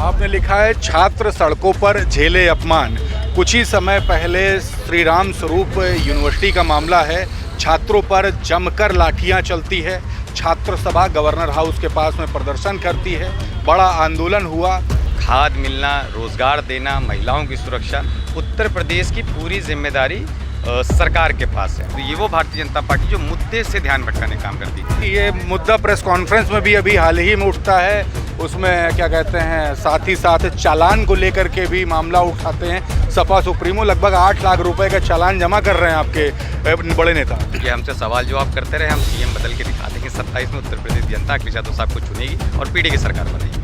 आपने लिखा है छात्र सड़कों पर झेले अपमान। कुछ ही समय पहले श्री राम स्वरूप यूनिवर्सिटी का मामला है। छात्रों पर जमकर लाठियां चलती है। छात्र सभा गवर्नर हाउस के पास में प्रदर्शन करती है। बड़ा आंदोलन हुआ। खाद मिलना, रोजगार देना, महिलाओं की सुरक्षा, उत्तर प्रदेश की पूरी जिम्मेदारी सरकार के पास है। तो ये वो भारतीय जनता पार्टी जो मुद्दे से ध्यान भटकाने काम करती है। ये मुद्दा प्रेस कॉन्फ्रेंस में भी अभी हाल ही में उठता है। उसमें क्या कहते हैं, साथ ही साथ चालान को लेकर के भी मामला उठाते हैं। सपा सुप्रीमो लगभग 8 लाख रुपए का चालान जमा कर रहे हैं आपके बड़े नेता। ये हमसे सवाल जवाब करते रहे, हम सीएम बदल के दिखा देंगे। 27 में उत्तर प्रदेश जनता अखिलेश यादव साहब को चुनेगी और पीडी की सरकार बनेगी।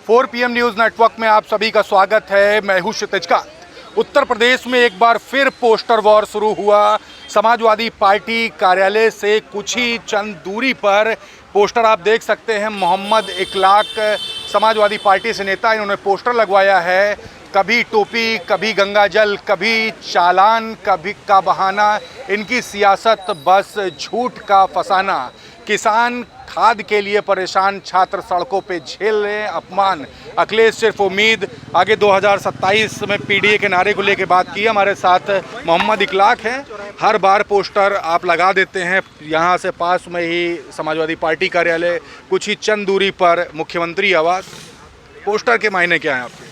4 PM न्यूज़ नेटवर्क में आप सभी का स्वागत है। मैं हूं क्षितिज कांत। उत्तर प्रदेश में एक बार फिर पोस्टर वॉर शुरू हुआ। समाजवादी पार्टी कार्यालय से कुछ ही चंद दूरी पर पोस्टर आप देख सकते हैं। मोहम्मद इखलाक समाजवादी पार्टी से नेता, इन्होंने पोस्टर लगवाया है। कभी टोपी, कभी गंगा जल, कभी चालान, कभी का बहाना। इनकी सियासत बस झूठ का फसाना। किसान खाद के लिए परेशान, छात्र सड़कों पे झेल रहे अपमान। अखिलेश सिर्फ उम्मीद। आगे 2027 में पीडीए के नारे को लेकर बात की। हमारे साथ मोहम्मद इखलाक हैं। हर बार पोस्टर आप लगा देते हैं। यहाँ से पास में ही समाजवादी पार्टी कार्यालय, कुछ ही चंद दूरी पर मुख्यमंत्री आवास। पोस्टर के मायने क्या हैं आपके?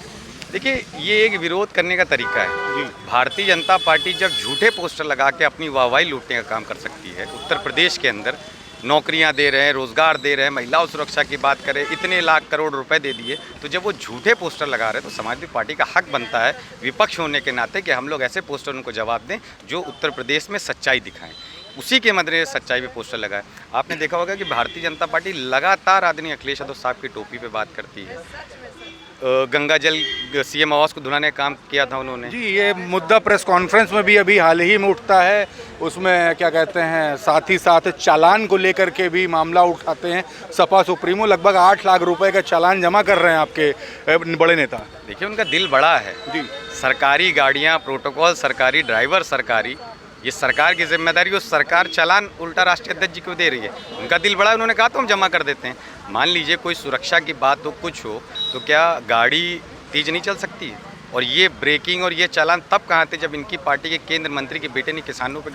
देखिए, ये एक विरोध करने का तरीका है। भारतीय जनता पार्टी जब झूठे पोस्टर लगा के अपनी वाहवाही लूटने का काम कर सकती है, उत्तर प्रदेश के अंदर नौकरियां दे रहे हैं, रोजगार दे रहे हैं, महिलाओं सुरक्षा की बात करें, इतने लाख करोड़ रुपए दे दिए, तो जब वो झूठे पोस्टर लगा रहे हैं तो समाजवादी पार्टी का हक बनता है विपक्ष होने के नाते कि हम लोग ऐसे पोस्टर उनको जवाब दें जो उत्तर प्रदेश में सच्चाई दिखाएं। उसी के मद्देनजर सच्चाई पे पोस्टर लगाए। आपने देखा होगा कि भारतीय जनता पार्टी लगातार आदरणीय अखिलेश यादव साहब की टोपी पे बात करती है। गंगा जल सीएम आवास को धुलाने का काम किया था उन्होंने। जी, ये मुद्दा प्रेस कॉन्फ्रेंस में भी अभी हाल ही में उठता है। उसमें क्या कहते हैं, साथ ही साथ चालान को लेकर के भी मामला उठाते हैं। सपा सुप्रीमो लगभग 8 लाख रुपए का चालान जमा कर रहे हैं आपके बड़े नेता। देखिए, उनका दिल बड़ा है जी। सरकारी गाड़ियाँ, प्रोटोकॉल सरकारी, ड्राइवर सरकारी, ये सरकार की जिम्मेदारी। वो सरकार चालान उल्टा राष्ट्रीय अध्यक्ष जी को दे रही है। उनका दिल बड़ा है, उन्होंने कहा तो हम जमा कर देते हैं। मान लीजिए कोई सुरक्षा की बात हो, कुछ हो, तो क्या गाड़ी तेज नहीं चल सकती है? और ये ब्रेकिंग और ये चालान तब कहाँ थे जब इनकी पार्टी के केंद्र मंत्री के बेटे ने किसानों पर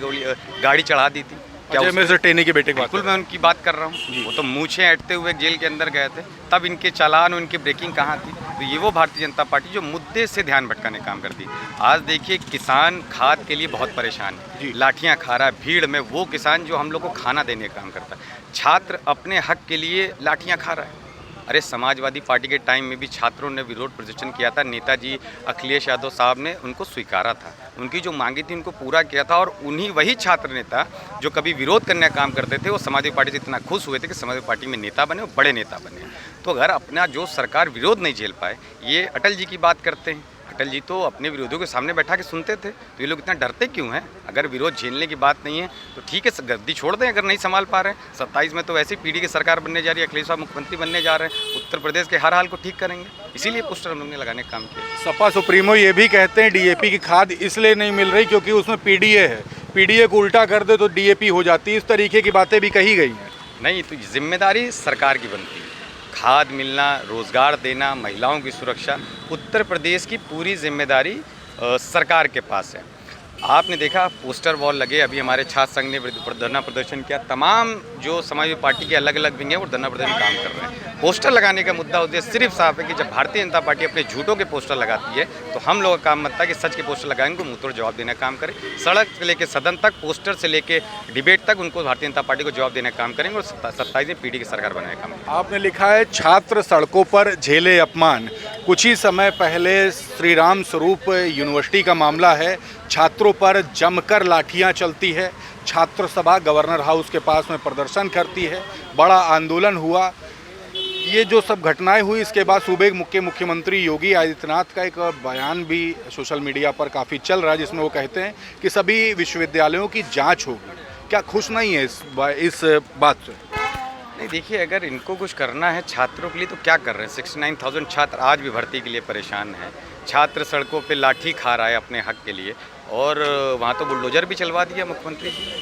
गाड़ी चढ़ा दी थी। क्या टेनी के बेटे की बिल्कुल मैं उनकी बात कर रहा हूँ। वो तो मूछें ऐंठते हुए जेल के अंदर गए थे, तब इनके चालान और इनकी ब्रेकिंग कहाँ थी? तो ये वो भारतीय जनता पार्टी जो मुद्दे से ध्यान भटकाने काम करती है। आज देखिए, किसान खाद के लिए बहुत परेशान है, लाठियाँ खा रहा है भीड़ में। वो किसान जो हम लोग को खाना देने का काम करता है, छात्र अपने हक के लिए लाठियाँ खा रहा है। अरे, समाजवादी पार्टी के टाइम में भी छात्रों ने विरोध प्रदर्शन किया था। नेताजी अखिलेश यादव साहब ने उनको स्वीकारा था, उनकी जो मांगी थी उनको पूरा किया था। और उन्हीं वही छात्र नेता जो कभी विरोध करने का काम करते थे, वो समाजवादी पार्टी से इतना खुश हुए थे कि समाजवादी पार्टी में नेता बने और बड़े नेता बने। तो अगर अपना जो सरकार विरोध नहीं झेल पाए, ये अटल जी की बात करते हैं। अटल जी तो अपने विरोधियों के सामने बैठा के सुनते थे, तो ये लोग इतना डरते क्यों हैं? अगर विरोध झेलने की बात नहीं है तो ठीक है, गद्दी छोड़ दें अगर नहीं संभाल पा रहे हैं। 27 में तो वैसे ही पीडी की सरकार बनने जा रही है, अखिलेश साहब मुख्यमंत्री बनने जा रहे हैं, उत्तर प्रदेश के हर हाल को ठीक करेंगे। इसीलिए पोस्टर हम लोग ने लगाने का काम किया। सपा सुप्रीमो ये भी कहते हैं डीएपी की खाद इसलिए नहीं मिल रही क्योंकि उसमें पीडीए है। पीडीए को उल्टा कर दे तो डीएपी हो जाती है। इस तरीके की बातें भी कही गई हैं। नहीं, तो जिम्मेदारी सरकार की बनती है। खाद मिलना, रोजगार देना, महिलाओं की सुरक्षा, उत्तर प्रदेश की पूरी जिम्मेदारी सरकार के पास है। आपने देखा पोस्टर वॉल लगे, अभी हमारे छात्र संघ ने धरना प्रदर्शन किया। तमाम जो समाजवादी पार्टी के अलग अलग विंग है वो धरना प्रदर्शन काम कर रहे हैं। पोस्टर लगाने का मुद्दा उद्देश्य सिर्फ साफ है कि जब भारतीय जनता पार्टी अपने झूठों के पोस्टर लगाती है तो हम लोगों का काम बनता है कि सच के पोस्टर लगाएंगे, उनको मुंहतोड़ जवाब देने का काम करें। सड़क से लेकर सदन तक, पोस्टर से लेकर डिबेट तक उनको भारतीय जनता पार्टी को जवाब देने का काम करेंगे और 27 में पीडी की सरकार बनाने का काम। आपने लिखा है छात्र सड़कों पर झेले अपमान। कुछ ही समय पहले श्री राम स्वरूप यूनिवर्सिटी का मामला है। छात्रों पर जमकर लाठियां चलती है। छात्र सभा गवर्नर हाउस के पास में प्रदर्शन करती है। बड़ा आंदोलन हुआ। ये जो सब घटनाएं हुई, इसके बाद सूबे के मुख्यमंत्री योगी आदित्यनाथ का एक बयान भी सोशल मीडिया पर काफ़ी चल रहा है, जिसमें वो कहते हैं कि सभी विश्वविद्यालयों की जांच होगी। क्या खुश नहीं है इस बात से? नहीं, देखिए, अगर इनको कुछ करना है छात्रों के लिए तो क्या कर रहे हैं? 69,000 छात्र आज भी भर्ती के लिए परेशान हैं। छात्र सड़कों पे लाठी खा रहा है अपने हक के लिए, और वहाँ तो बुलडोजर भी चलवा दिया मुख्यमंत्री जी।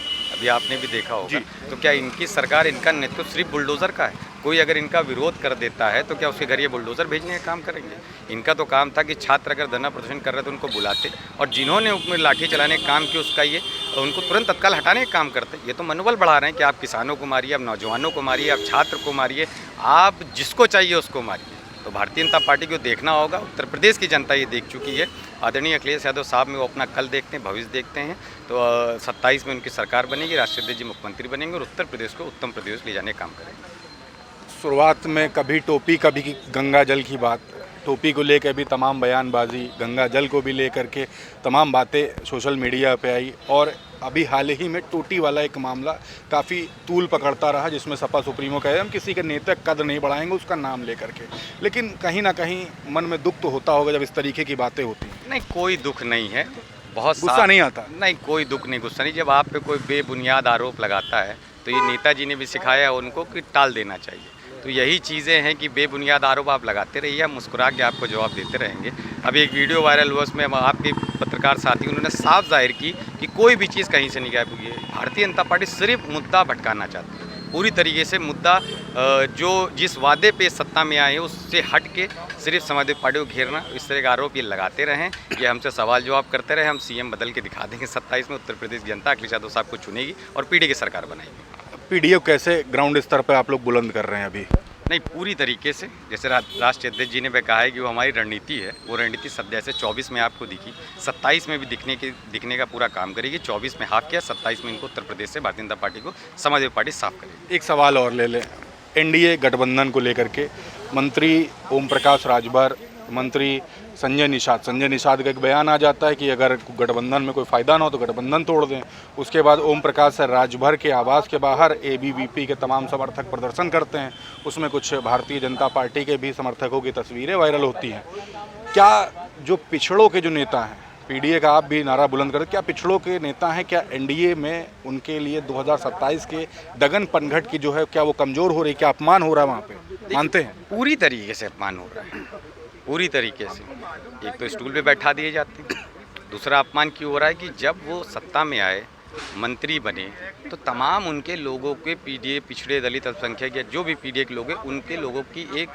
अभी आपने भी देखा होगा। तो क्या इनकी सरकार, इनका नेतृत्व सिर्फ बुलडोज़र का है? कोई अगर इनका विरोध कर देता है तो क्या उसके घर ये बुलडोज़र भेजने का काम करेंगे? इनका तो काम था कि छात्र अगर धरना प्रदर्शन कर रहे थे उनको बुलाते, और जिन्होंने उसमें लाठी चलाने का काम किया उसका ये उनको तुरंत तत्काल हटाने का काम करते। ये तो मनोबल बढ़ा रहे हैं कि आप किसानों को मारिए, आप नौजवानों को मारिए, आप छात्र को मारिए, आप जिसको चाहिए उसको मारिए। तो भारतीय जनता पार्टी को देखना होगा, उत्तर प्रदेश की जनता ये देख चुकी है। आदरणीय अखिलेश यादव साहब में वो अपना कल देखते हैं, भविष्य देखते हैं। तो 27 में उनकी सरकार बनेगी, राष्ट्रीय अध्यक्ष जी मुख्यमंत्री बनेंगे और उत्तर प्रदेश को उत्तम प्रदेश ले जाने का काम करेंगे। शुरुआत में कभी टोपी, कभी गंगा जल की बात, टोपी को लेकर भी तमाम बयानबाजी, गंगा जल को भी लेकर के तमाम बातें सोशल मीडिया पे आई, और अभी हाल ही में टोटी वाला एक मामला काफ़ी तूल पकड़ता रहा, जिसमें सपा सुप्रीमो कहे हम किसी के नेता कदर नहीं बढ़ाएंगे उसका नाम लेकर के। लेकिन कहीं ना कहीं मन में दुख तो होता होगा जब इस तरीके की बातें होती हैं। नहीं, कोई दुख नहीं है, बहुत गुस्सा नहीं आता? नहीं, कोई दुख नहीं, गुस्सा नहीं। जब आप पे कोई बेबुनियाद आरोप लगाता है तो ये नेताजी ने भी सिखाया उनको कि टाल देना चाहिए। तो यही चीज़ें हैं कि बेबुनियाद आरोप आप लगाते रहिए, मुस्कुरा के आपको जवाब देते रहेंगे। अभी एक वीडियो वायरल हुआ, उसमें आपके पत्रकार साथी उन्होंने साफ जाहिर की कि कोई भी चीज़ कहीं से नहीं गायब हुई है। भारतीय जनता पार्टी सिर्फ मुद्दा भटकाना चाहती है, पूरी तरीके से मुद्दा जो जिस वादे पे सत्ता में आए हैं उससे हट के सिर्फ समाजवादी पार्टी को घेरना, इस तरह का आरोप ये लगाते रहें। ये हमसे सवाल जवाब करते रहे, हम सीएम बदल के दिखा देंगे। 27 में उत्तर प्रदेश की जनता अखिलेश यादव साहब को चुनेगी और पीडी की सरकार बनाएगी। पीडीए कैसे ग्राउंड स्तर पर आप लोग बुलंद कर रहे हैं अभी? नहीं, पूरी तरीके से, जैसे राष्ट्रीय अध्यक्ष जी ने भी कहा है कि वो हमारी रणनीति है, वो रणनीति सद्य से 24 में आपको दिखी, 27 में भी दिखने का पूरा काम करेगी। 24 में हाफ किया, 27 में इनको उत्तर प्रदेश से भारतीय जनता पार्टी को समाजवादी पार्टी साफ करेगी। एक सवाल और ले लें, एनडीए गठबंधन को लेकर के मंत्री ओम प्रकाश राजभर, मंत्री संजय निषाद का एक बयान आ जाता है कि अगर गठबंधन में कोई फ़ायदा ना हो तो गठबंधन तोड़ दें। उसके बाद ओम प्रकाश राजभर के आवास के बाहर एबीवीपी के तमाम समर्थक प्रदर्शन करते हैं, उसमें कुछ भारतीय जनता पार्टी के भी समर्थकों की तस्वीरें वायरल होती हैं। क्या जो पिछड़ों के जो नेता हैं, पीडीए का आप भी नारा बुलंद करते, क्या पिछड़ों के नेता हैं, क्या एनडीए में उनके लिए 2027 के दगन पनघट की जो है क्या वो कमज़ोर हो रही, क्या अपमान हो रहा है वहाँ पे? मानते हैं? पूरी तरीके से अपमान हो रहा है, पूरी तरीके से। एक तो स्टूल पे बैठा दिए जाते हैं, दूसरा अपमान क्यों हो रहा है कि जब वो सत्ता में आए, मंत्री बने, तो तमाम उनके लोगों के पीडीए, पिछड़े दलित अल्पसंख्यक या जो भी पीडीए के लोग हैं, उनके लोगों की एक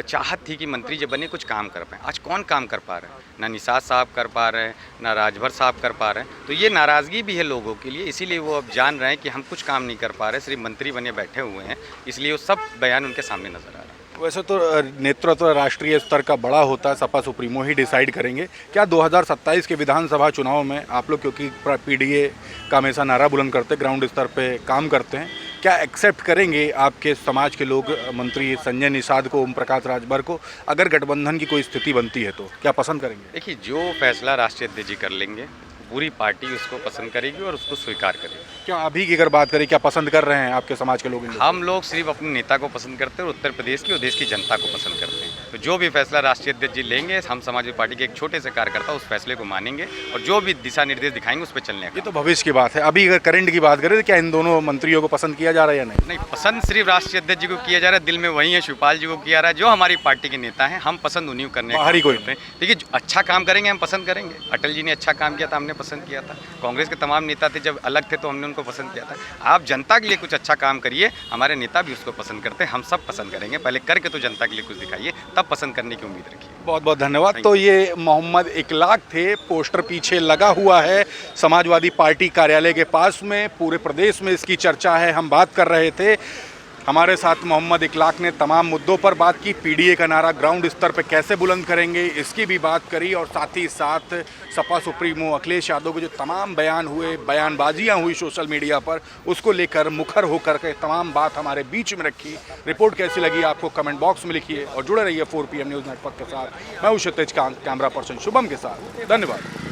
चाहत थी कि मंत्री जब बने कुछ काम कर पाएँ। आज कौन काम कर पा रहा है? ना निषाद साहब कर पा रहे हैं, ना राजभर साहब कर पा रहे हैं। तो ये नाराज़गी भी है लोगों के लिए, इसीलिए वो अब जान रहे हैं कि हम कुछ काम नहीं कर पा रहे, सिर्फ मंत्री बने बैठे हुए हैं, इसलिए वो सब बयान उनके सामने नजर आ रहा है। वैसे तो नेतृत्व राष्ट्रीय स्तर का बड़ा होता है, सपा सुप्रीमो ही डिसाइड करेंगे। क्या 2027 के विधानसभा चुनाव में आप लोग, क्योंकि पीडीए का हमेशा नारा बुलंद करते, ग्राउंड स्तर पे काम करते हैं, क्या एक्सेप्ट करेंगे आपके समाज के लोग मंत्री संजय निषाद को, ओम प्रकाश राजभर को, अगर गठबंधन की कोई स्थिति बनती है तो क्या पसंद करेंगे? देखिए, जो फैसला राष्ट्रीय अध्यक्ष जी कर लेंगे पूरी पार्टी उसको पसंद करेगी और उसको स्वीकार करेगी। क्या अभी की अगर बात करें, क्या पसंद कर रहे हैं आपके समाज के लोग? हम लोग सिर्फ अपने नेता को पसंद करते हैं और उत्तर प्रदेश की और देश की जनता को पसंद करते हैं। तो जो भी फैसला राष्ट्रीय अध्यक्ष जी लेंगे, हम समाजवादी पार्टी के एक छोटे से कार्यकर्ता उस फैसले को मानेंगे और जो भी दिशा निर्देश दिखाएंगे उस पर चलने का। ये तो भविष्य की बात है। अभी अगर करंट की बात करें तो क्या इन दोनों मंत्रियों को पसंद किया जा रहा है या नहीं? नहीं, पसंद सिर्फ राष्ट्रीय अध्यक्ष जी को किया जा रहा है, दिल में वही है, शिवपाल जी को किया रहा है, जो हमारी पार्टी के नेता हैं। हम पसंद उन्हीं को करने बाहरी कोई नहीं। देखिए, जो अच्छा काम करेंगे हम पसंद करेंगे। अटल जी ने अच्छा काम किया था, हमने पसंद किया था। कांग्रेस के तमाम नेता थे, जब अलग थे तो हमने उनको पसंद किया था। आप जनता के लिए कुछ अच्छा काम करिए, हमारे नेता भी उसको पसंद करते हैं, हम सब पसंद करेंगे। पहले करके तो जनता के लिए कुछ दिखाइए, तब पसंद करने की उम्मीद रखिए। बहुत बहुत धन्यवाद। तो ये मोहम्मद इकलाक थे, पोस्टर पीछे लगा हुआ है समाजवादी पार्टी कार्यालय के पास में, पूरे प्रदेश में इसकी चर्चा है। हम बात कर रहे थे, हमारे साथ मोहम्मद इकलाक ने तमाम मुद्दों पर बात की, पीडीए का नारा ग्राउंड स्तर पर कैसे बुलंद करेंगे इसकी भी बात करी, और साथ ही साथ सपा सुप्रीमो अखिलेश यादव के जो तमाम बयान हुए, बयानबाजियां हुई सोशल मीडिया पर, उसको लेकर मुखर होकर के तमाम बात हमारे बीच में रखी। रिपोर्ट कैसी लगी आपको कमेंट बॉक्स में लिखिए और जुड़े रहिए 4PM न्यूज़ नेटवर्क के साथ। मैं हूं क्षितिज कांत, कैमरा पर्सन शुभम के साथ। धन्यवाद।